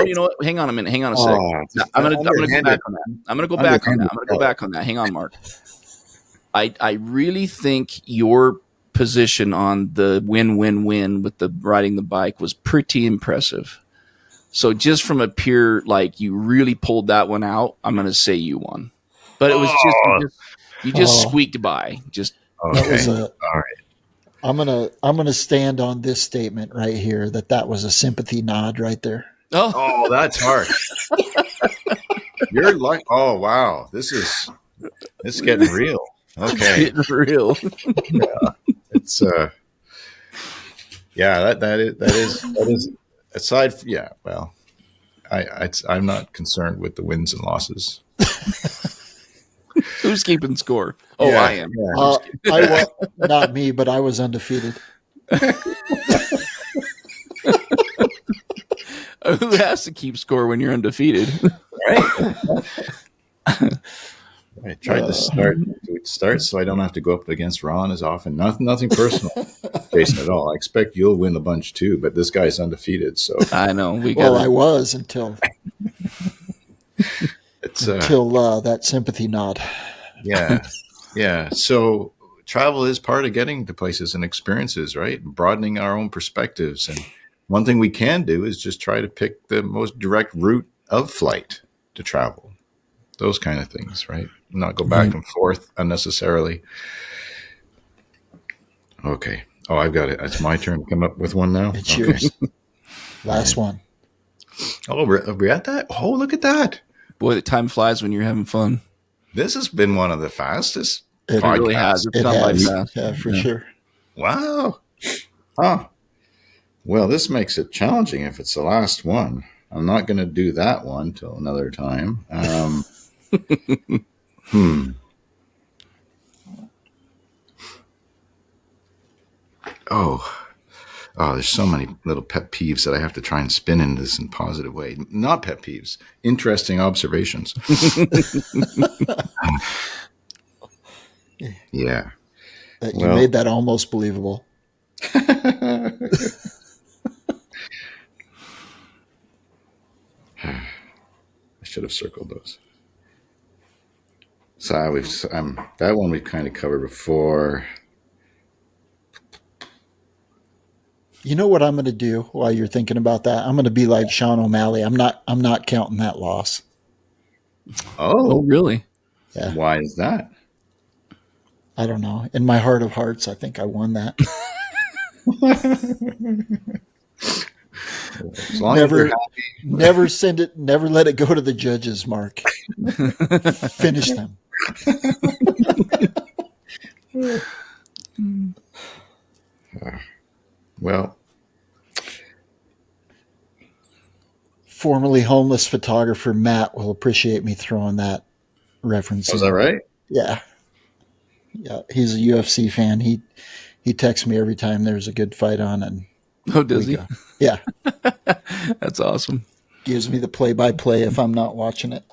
you know what? Hang on a minute. Hang on a sec. I'm going to go back on that. I'm going to go back on that. Hang on, Mark. I really think your position on the win-win-win with the riding the bike was pretty impressive. So just from a pure, like, you really pulled that one out, I'm going to say you won. But it was you just squeaked by. Just okay. That was all right. I'm gonna stand on this statement right here that was a sympathy nod right there. Oh, that's harsh. You're like, oh wow, this is getting real. Okay, it's getting real. Yeah, it's that is aside. Yeah, well, I'm not concerned with the wins and losses. Who's keeping score? Oh, yeah, I am. Yeah. Not me, but I was undefeated. Who has to keep score when you're undefeated? Right. I tried to start so I don't have to go up against Ron as often. Nothing personal, Jason, at all. I expect you'll win a bunch too, but this guy's undefeated. So I know. I was until that sympathy nod. Yeah. So travel is part of getting to places and experiences, right? Broadening our own perspectives. And one thing we can do is just try to pick the most direct route of flight to travel. Those kind of things, right? Not go back and forth unnecessarily. Okay. Oh, I've got it. It's my turn to come up with one now. It's yours. Last one. Oh, we're at that? Oh, look at that. Boy, the time flies when you're having fun. This has been one of the fastest. It really has. It has. Yeah, for sure. Wow. Huh. Well, this makes it challenging if it's the last one. I'm not going to do that one till another time. Oh, there's so many little pet peeves that I have to try and spin into this in a positive way. Not pet peeves, interesting observations. Yeah. You made that almost believable. I should have circled those. So that one we've kind of covered before. You know what I'm going to do while you're thinking about that? I'm going to be like Sean O'Malley. I'm not counting that loss. Oh, really? Yeah. Why is that? I don't know. In my heart of hearts, I think I won that. As long as you're happy. Never send it. Never let it go to the judges, Mark. Finish them. Well, formerly homeless photographer Matt will appreciate me throwing that referencing. is that right? Yeah. Yeah. He's a UFC fan. He texts me every time there's a good fight on, and Oh, does we he? go. Yeah. That's awesome. Gives me the play-by-play if I'm not watching it.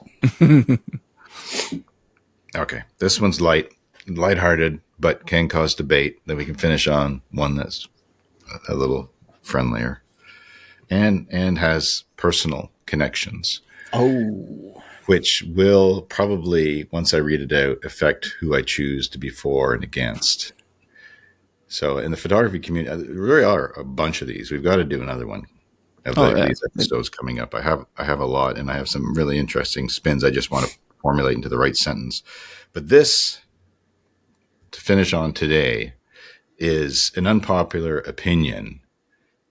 Okay, this one's lighthearted, but can cause debate. Then we can finish on one that's a little friendlier, and has personal connections. Oh, Which will probably, once I read it out, affect who I choose to be for and against. So in the photography community, there really are a bunch of these. We've got to do another one of these episodes coming up. I have a lot, and I have some really interesting spins. I just want to formulate into the right sentence. But this, to finish on today, is an unpopular opinion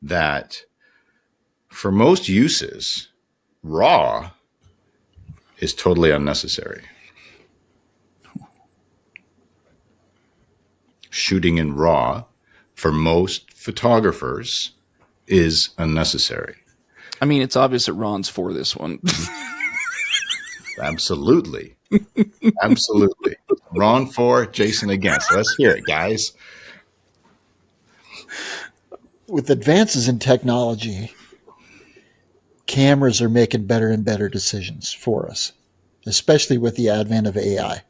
that for most uses, RAW is totally unnecessary. Shooting in RAW for most photographers is unnecessary. I mean, it's obvious that Ron's for this one. Absolutely. Absolutely. Ron for, Jason against. Let's hear it, guys. with advances in technology, cameras are making better and better decisions for us, especially with the advent of AI.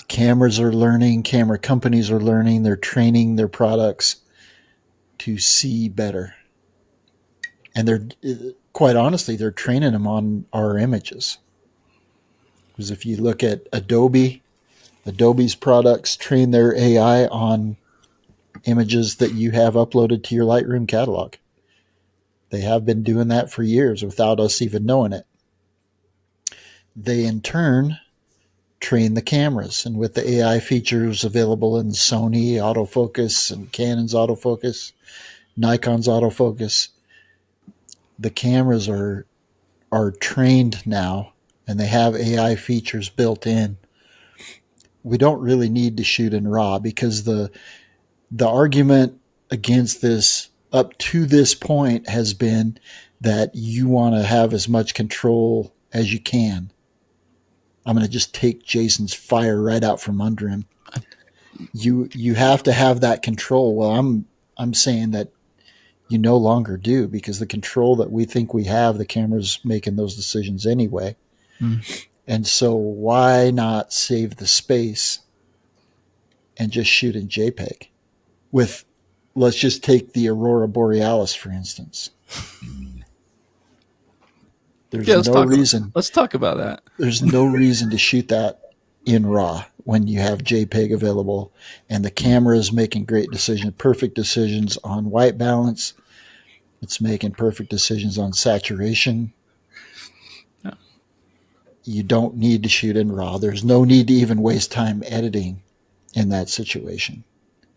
Cameras are learning, camera companies are learning, they're training their products to see better. And they're, quite honestly, they're training them on our images. Because if you look at Adobe's products train their AI on images that you have uploaded to your Lightroom catalog. They have been doing that for years without us even knowing it. They, in turn, train the cameras. And with the AI features available in Sony autofocus and Canon's autofocus, Nikon's autofocus, the cameras are trained now, and they have AI features built in. We don't really need to shoot in RAW, because the argument against this up to this point has been that you want to have as much control as you can. I'm going to just take Jason's fire right out from under him. You have to have that control. Well, I'm saying that you no longer do, because the control that we think we have, the camera's making those decisions anyway. And so why not save the space and just shoot in JPEG? With, let's just take the Aurora Borealis, for instance. There's no reason. Let's talk about that. There's no reason to shoot that in RAW when you have JPEG available, and the camera is making great decisions, perfect decisions on white balance. It's making perfect decisions on saturation. Yeah. You don't need to shoot in RAW. There's no need to even waste time editing in that situation,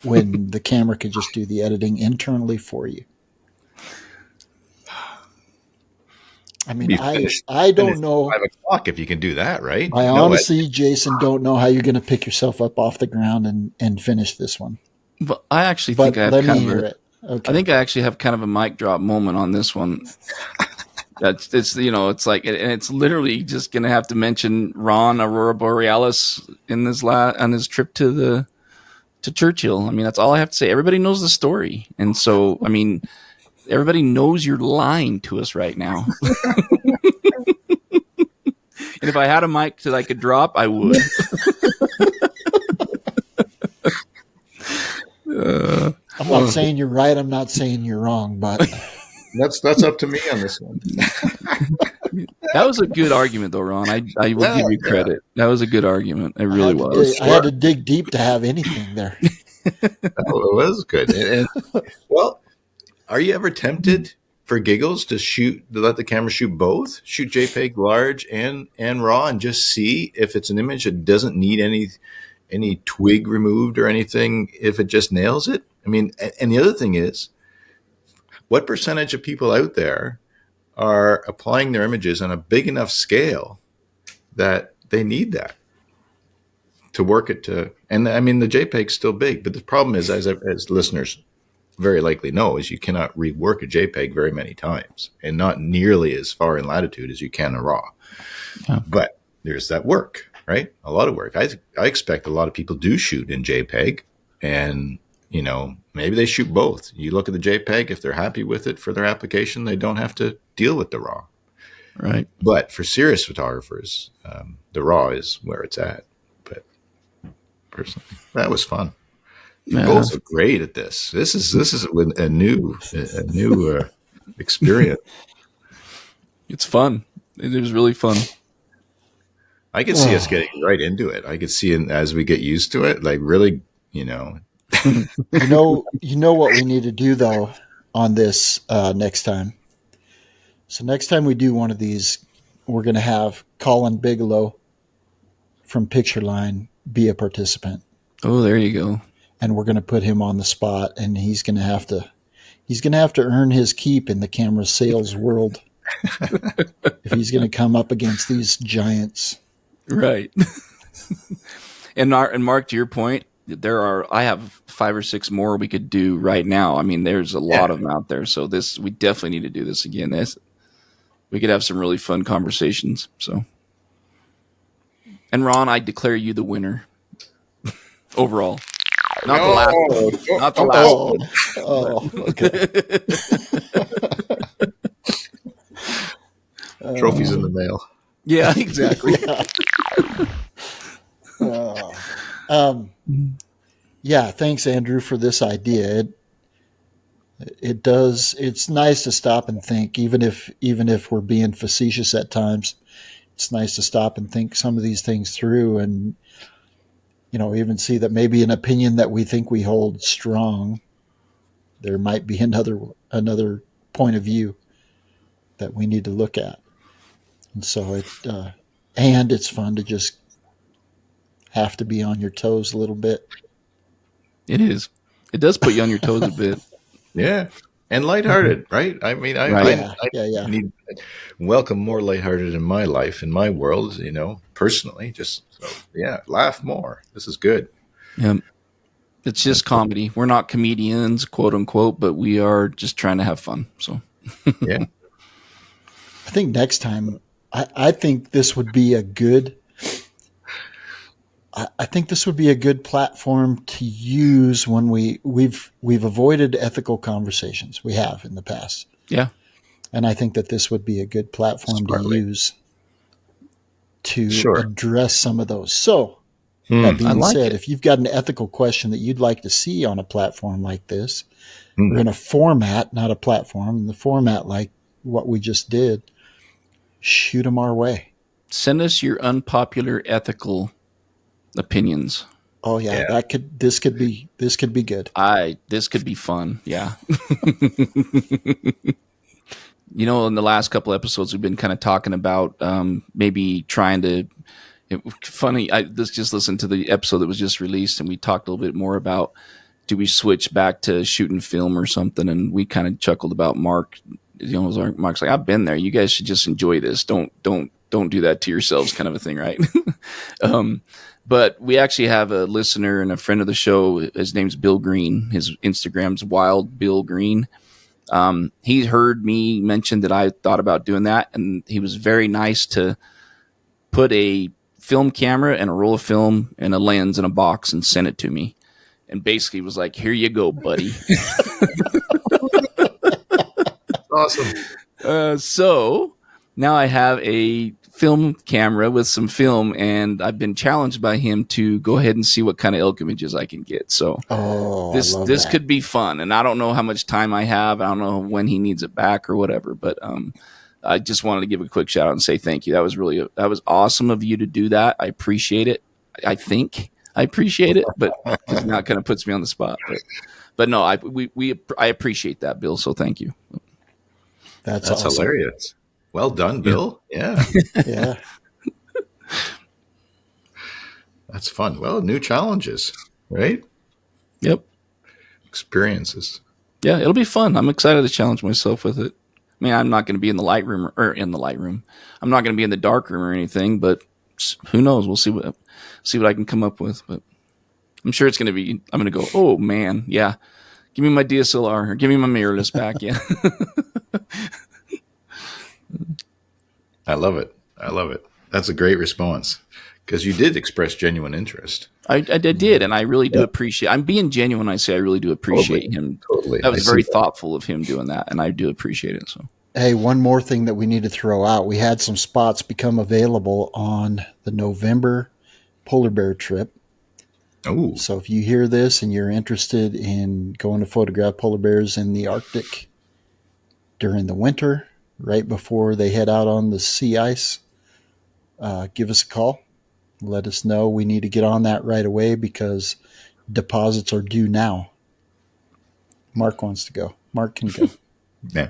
when the camera could just do the editing internally for you. I mean, I don't know. 5 o'clock if you can do that, right? I honestly, Jason, don't know how you're going to pick yourself up off the ground and finish this one. But I actually think I have let me hear it. Okay. I think I actually have kind of a mic drop moment on this one. It's like, and it's literally just going to have to mention Ron Aurora Borealis in this on his trip to Churchill. I mean, that's all I have to say. Everybody knows the story, and so I mean, everybody knows you're lying to us right now. And if I had a mic that I could drop, I would. I'm not saying you're right. I'm not saying you're wrong, but that's up to me on this one. That was a good argument, though, Ron. I will give you credit. That was a good argument. It really was. I had to dig deep to have anything there. It was good. And, well, are you ever tempted for giggles to let the camera shoot both? Shoot JPEG large and RAW, and just see if it's an image that doesn't need any twig removed or anything, if it just nails it? I mean, and the other thing is, what percentage of people out there are applying their images on a big enough scale that they need that to work it to? And I mean, the JPEG's still big, but the problem is, as listeners very likely know, is you cannot rework a JPEG very many times, and not nearly as far in latitude as you can a RAW. Yeah. But there's that work, right? A lot of work. I expect a lot of people do shoot in JPEG, and maybe they shoot both. You look at the JPEG, if they're happy with it for their application, they don't have to deal with the RAW. Right. But for serious photographers, the RAW is where it's at. But personally, that was fun. You both are great at this. This is a new experience. It's fun. It is really fun. I could see us getting right into it. I could see as we get used to it, like really, You know what we need to do though on this next time. So next time we do one of these, we're going to have Colin Bigelow from Pictureline be a participant. Oh, there you go. And we're going to put him on the spot, and he's going to have to earn his keep in the camera sales world if he's going to come up against these giants. Right. And Mark, to your point, I have 5 or 6 more we could do right now. I mean, there's a lot of them out there. So we definitely need to do this again. We could have some really fun conversations. So, and Ron, I declare you the winner overall. Not the last one. Not the last one. Okay. Trophies in the mail. Yeah, exactly. Yeah, thanks, Andrew, for this idea. It does. It's nice to stop and think, even if we're being facetious at times. It's nice to stop and think some of these things through, and even see that maybe an opinion that we think we hold strong, there might be another point of view that we need to look at. And so it's fun to just have to be on your toes a little bit. It is. It does put you on your toes a bit. Yeah. And lighthearted, right? I mean, I need welcome more lighthearted in my life, in my world, personally. Just laugh more. This is good. Yeah. It's just comedy. We're not comedians, quote unquote, but we are just trying to have fun. So, yeah. I think next time, I think this would be a good. I think this would be a good platform to use when we've avoided ethical conversations. We have in the past. Yeah. And I think that this would be a good platform to use to address some of those. So that being said, if you've got an ethical question that you'd like to see on a platform like this, or in a format, not a platform, in the format like what we just did, shoot them our way. Send us your unpopular ethical opinions. Oh yeah. This could be good. This could be fun. Yeah. In the last couple episodes, we've been kind of talking about maybe trying to. Funny, I just listened to the episode that was just released, and we talked a little bit more about do we switch back to shooting film or something, and we kind of chuckled about Mark. Mark's like, I've been there. You guys should just enjoy this. Don't do that to yourselves, kind of a thing, right? But we actually have a listener and a friend of the show. His name's Bill Green. His Instagram's Wild Bill Green. He heard me mention that I thought about doing that, and he was very nice to put a film camera and a roll of film and a lens in a box and send it to me. And basically was like, here you go, buddy. Awesome. So now I have a film camera with some film, and I've been challenged by him to go ahead and see what kind of elk images I can get. So this could be fun, and I don't know how much time I have. I don't know when he needs it back or whatever, but I just wanted to give a quick shout out and say thank you. That was awesome of you to do that. I appreciate it. I think I appreciate it, but it now kind of puts me on the spot. But no, I appreciate that, Bill. So thank you. That's awesome. Hilarious. Well done, Bill. Yeah. Yeah. That's fun. Well, new challenges, right? Yep. Experiences. Yeah, it'll be fun. I'm excited to challenge myself with it. I mean, I'm not going to be in the Lightroom. I'm not going to be in the dark room or anything, but who knows? We'll see what I can come up with. But I'm sure it's going to be, I'm going to go, oh man, yeah. Give me my DSLR or give me my mirrorless back. Yeah. I love it. That's a great response because you did express genuine interest. I did, and I really do appreciate. I'm being genuine. I say I really do appreciate him. Totally. That was very thoughtful of him doing that, and I do appreciate it. So, Hey, one more thing that we need to throw out. We had some spots become available on the November polar bear trip. Oh, So if you hear this and you're interested in going to photograph polar bears in the Arctic during the winter, right before they head out on the sea ice, give us a call. Let us know. We need to get on that right away because deposits are due now. Mark wants to go. Mark can go. yeah.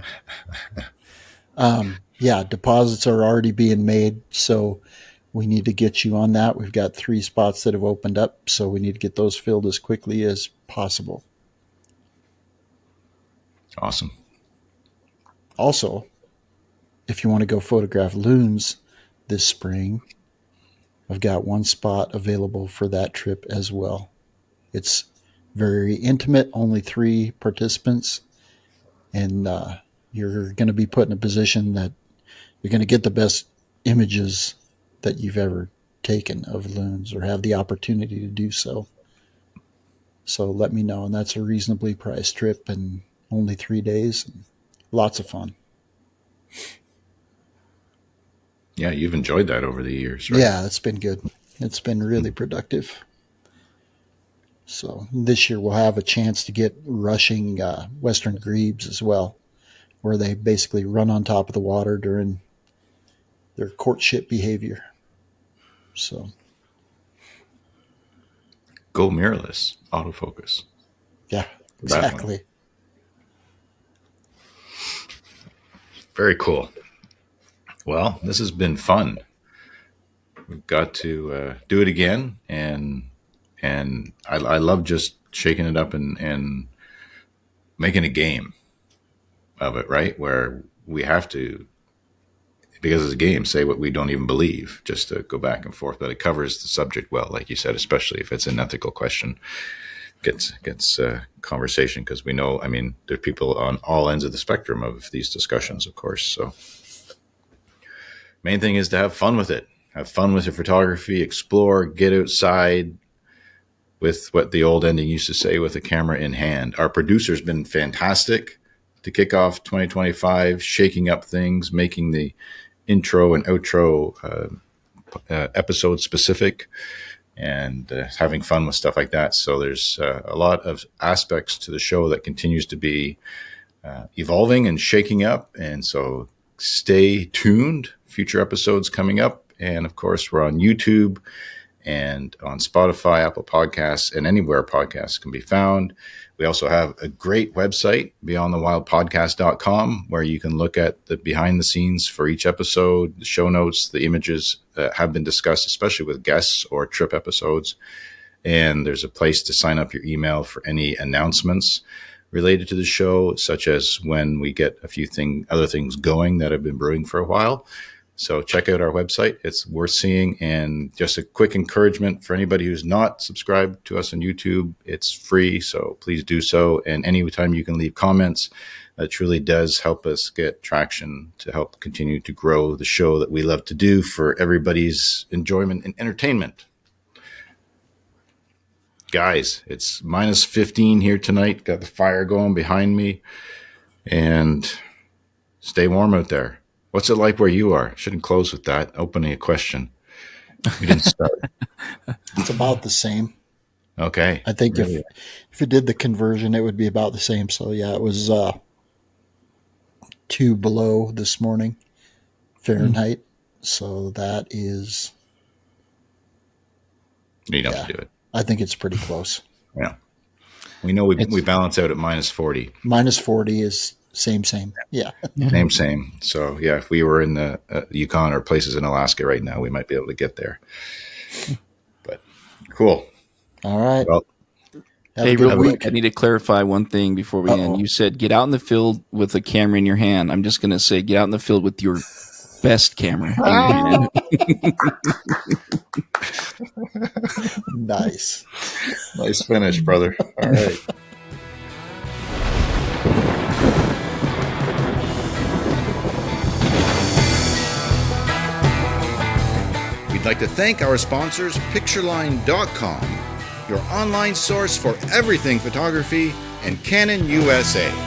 Yeah, deposits are already being made, so we need to get you on that. We've got 3 spots that have opened up, so we need to get those filled as quickly as possible. Awesome. Also, if you want to go photograph loons this spring, I've got 1 spot available for that trip as well. It's very intimate, only 3 participants, and you're going to be put in a position that you're going to get the best images that you've ever taken of loons or have the opportunity to do so. So let me know. And that's a reasonably priced trip and only 3 days. And lots of fun. Yeah, you've enjoyed that over the years, right? Yeah, it's been good. It's been really productive. So this year we'll have a chance to get rushing western grebes as well, where they basically run on top of the water during their courtship behavior. So Go mirrorless, autofocus. yeah, exactly. Very cool. Well, this has been fun. We've got to do it again, and I love just shaking it up and making a game of it, right? Where we have to, because it's a game, say what we don't even believe, just to go back and forth. But it covers the subject well, like you said, especially if it's an ethical question, gets conversation, because we know, I mean, there's people on all ends of the spectrum of these discussions, of course. So main thing is to have fun with it. Have fun with your photography, explore, get outside with what the old ending used to say, with a camera in hand. Our producer's been fantastic to kick off 2025, shaking up things, making the intro and outro episode specific, and having fun with stuff like that. So there's a lot of aspects to the show that continues to be evolving and shaking up. And so stay tuned. Future episodes coming up. And of course, we're on YouTube and on Spotify, Apple Podcasts, and anywhere podcasts can be found. We also have a great website, beyondthewildpodcast.com, where you can look at the behind the scenes for each episode, the show notes, the images that have been discussed, especially with guests or trip episodes. And there's a place to sign up your email for any announcements related to the show, such as when we get a few other things going that have been brewing for a while. So check out our website. It's worth seeing. And just a quick encouragement for anybody who's not subscribed to us on YouTube, it's free. So please do so. And anytime you can leave comments, that truly does help us get traction to help continue to grow the show that we love to do for everybody's enjoyment and entertainment. Guys, it's minus 15 here tonight. Got the fire going behind me. And stay warm out there. What's it like where you are? Shouldn't close with that. Opening a question. We didn't start. It's about the same. Okay. I think if it did the conversion, it would be about the same. So yeah, it was 2 below this morning Fahrenheit. So that is. You don't have to do it. I think it's pretty close. Yeah. We know we balance out at minus 40. Minus 40 is same. Yeah. Same. So yeah, if we were in the Yukon or places in Alaska right now, we might be able to get there. But cool. All right. Well, hey, real quick, I need to clarify one thing before we end. You said get out in the field with a camera in your hand. I'm just going to say get out in the field with your best camera in your hand. Nice finish, brother. All right. like to thank our sponsors, Pictureline.com, your online source for everything photography, and Canon USA.